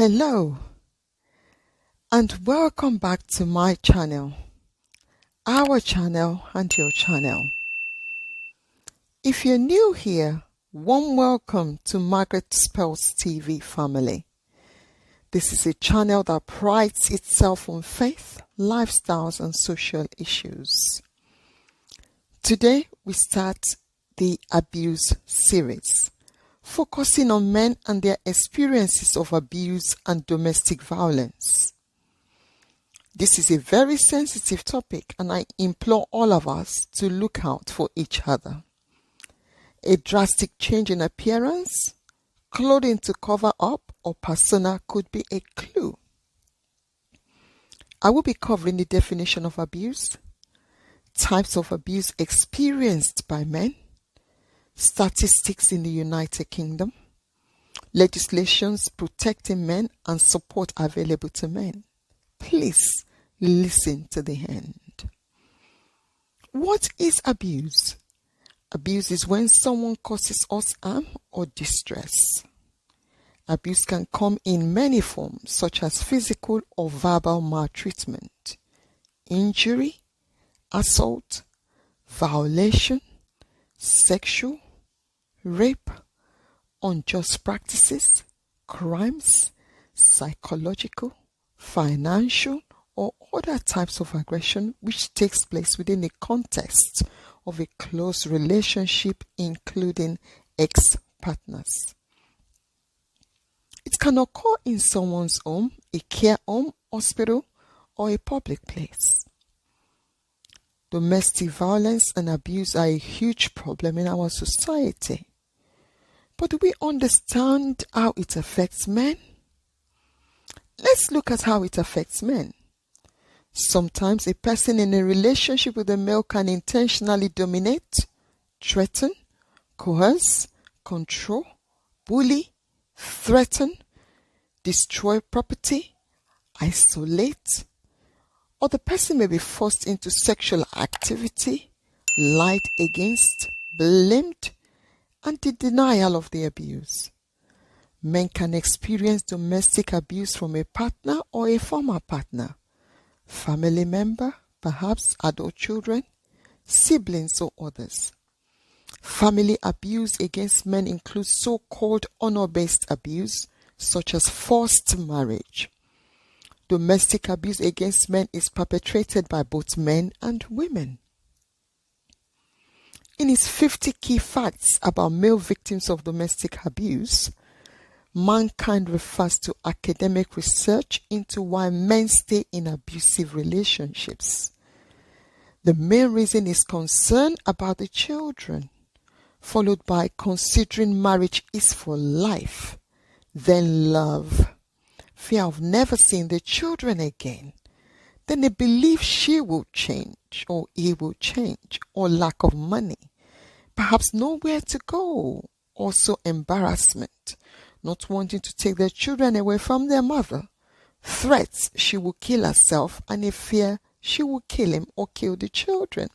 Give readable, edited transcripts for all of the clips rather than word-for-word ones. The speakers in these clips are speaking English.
Hello and welcome back to my channel, our channel and your channel. If you're new here, warm welcome to MargaretsPearlsTV family. This is a channel that prides itself on faith, lifestyles and social issues. Today we start the abuse series, focusing on men and their experiences of abuse and domestic violence. This is a very sensitive topic and I implore all of us to look out for each other. A drastic change in appearance, clothing to cover up or persona could be a clue. I will be covering the definition of abuse, types of abuse experienced by men, statistics in the United Kingdom, legislations protecting men and support available to men. Please listen to the end. What is abuse? Abuse is when someone causes us harm or distress. Abuse can come in many forms such as physical or verbal maltreatment, injury, assault, violation, sexual, rape, unjust practices, crimes, psychological, financial, or other types of aggression which takes place within the context of a close relationship, including ex-partners. It can occur in someone's home, a care home, hospital, or a public place. Domestic violence and abuse are a huge problem in our society. But do we understand how it affects men? Let's look at how it affects men. Sometimes a person in a relationship with a male can intentionally dominate, threaten, coerce, control, bully, threaten, destroy property, isolate, or the person may be forced into sexual activity, lied against, blamed, and the denial of the abuse. Men can experience domestic abuse from a partner or a former partner, family member, perhaps adult children, siblings or others. Family abuse against men includes so-called honor-based abuse, such as forced marriage. Domestic abuse against men is perpetrated by both men and women. In his 50 key facts about male victims of domestic abuse, Mankind refers to academic research into why men stay in abusive relationships. The main reason is concern about the children, followed by considering marriage is for life, then love, fear of never seeing the children again, then a belief she will change or he will change, or lack of money, perhaps nowhere to go, also embarrassment, not wanting to take their children away from their mother, threats she will kill herself, and a fear she will kill him or kill the children.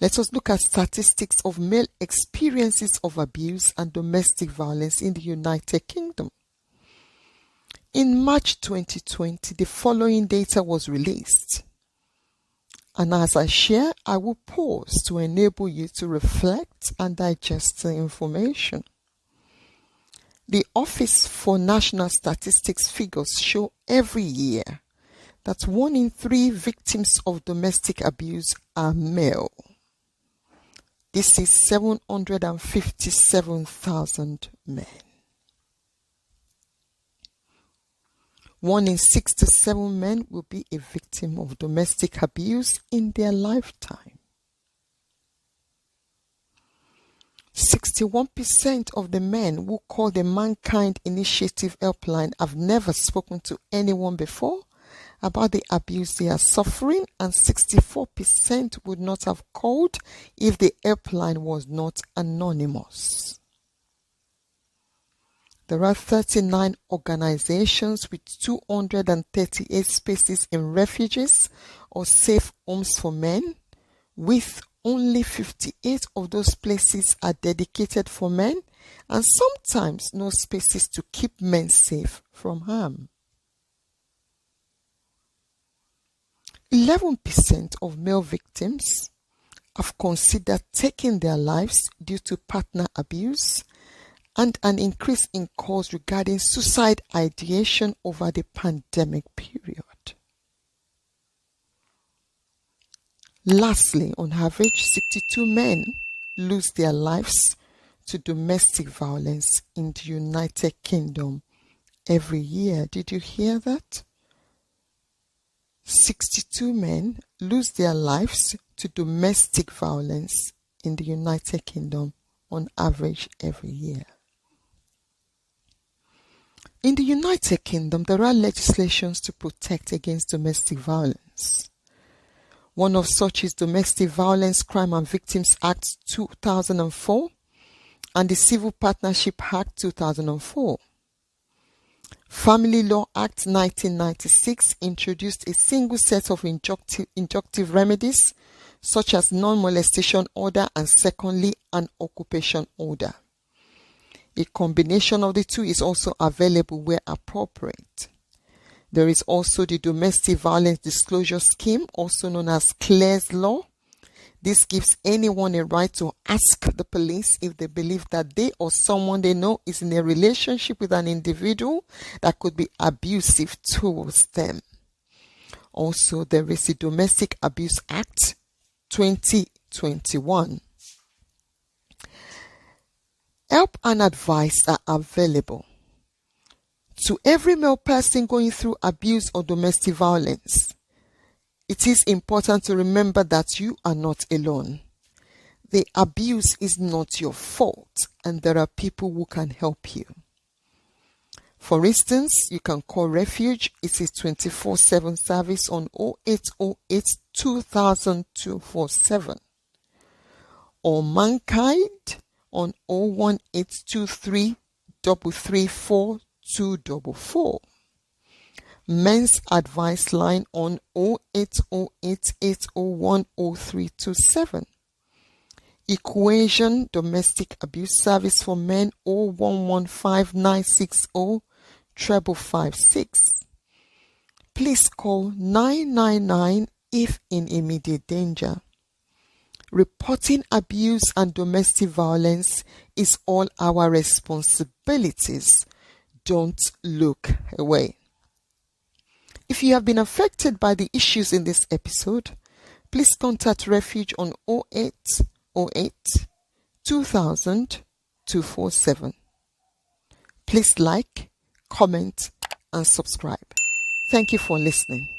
Let us look at statistics of male experiences of abuse and domestic violence in the United Kingdom. In March 2020, the following data was released. And as I share, I will pause to enable you to reflect and digest the information. The Office for National Statistics figures show every year that 1 in 3 victims of domestic abuse are male. This is 757,000 men. 1 in 6 to 7 men will be a victim of domestic abuse in their lifetime. 61% of the men who call the Mankind Initiative helpline have never spoken to anyone before about the abuse they are suffering, and 64% would not have called if the helpline was not anonymous. There are 39 organizations with 238 spaces in refuges or safe homes for men, with only 58 of those places are dedicated for men and sometimes no spaces to keep men safe from harm. 11% of male victims have considered taking their lives due to partner abuse, and an increase in calls regarding suicide ideation over the pandemic period. Lastly, on average, 62 men lose their lives to domestic violence in the United Kingdom every year. Did you hear that? 62 men lose their lives to domestic violence in the United Kingdom on average every year. In the United Kingdom, there are legislations to protect against domestic violence. One of such is Domestic Violence Crime and Victims Act 2004 and the Civil Partnership Act 2004. Family Law Act 1996 introduced a single set of injunctive remedies such as non-molestation order and secondly an occupation order. A combination of the two is also available where appropriate. There is also the Domestic Violence Disclosure Scheme, also known as Clare's Law. This gives anyone a right to ask the police if they believe that they or someone they know is in a relationship with an individual that could be abusive towards them. Also, there is the Domestic Abuse Act 2021. Help and advice are available to every male person going through abuse or domestic violence. It is important to remember that you are not alone. The abuse is not your fault, and there are people who can help you. For instance, you can call Refuge. It is 24/7 service on 0808 2000 247, or Mankind on 01823 334 244. Men's Advice Line on 0808 801 0327. Equation Domestic Abuse Service for Men 0115 960 556. Please call 999 if in immediate danger. Reporting abuse and domestic violence is all our responsibilities. Don't look away. If you have been affected by the issues in this episode, please contact Refuge on 0808 2000 247. Please like, comment, and subscribe. Thank you for listening.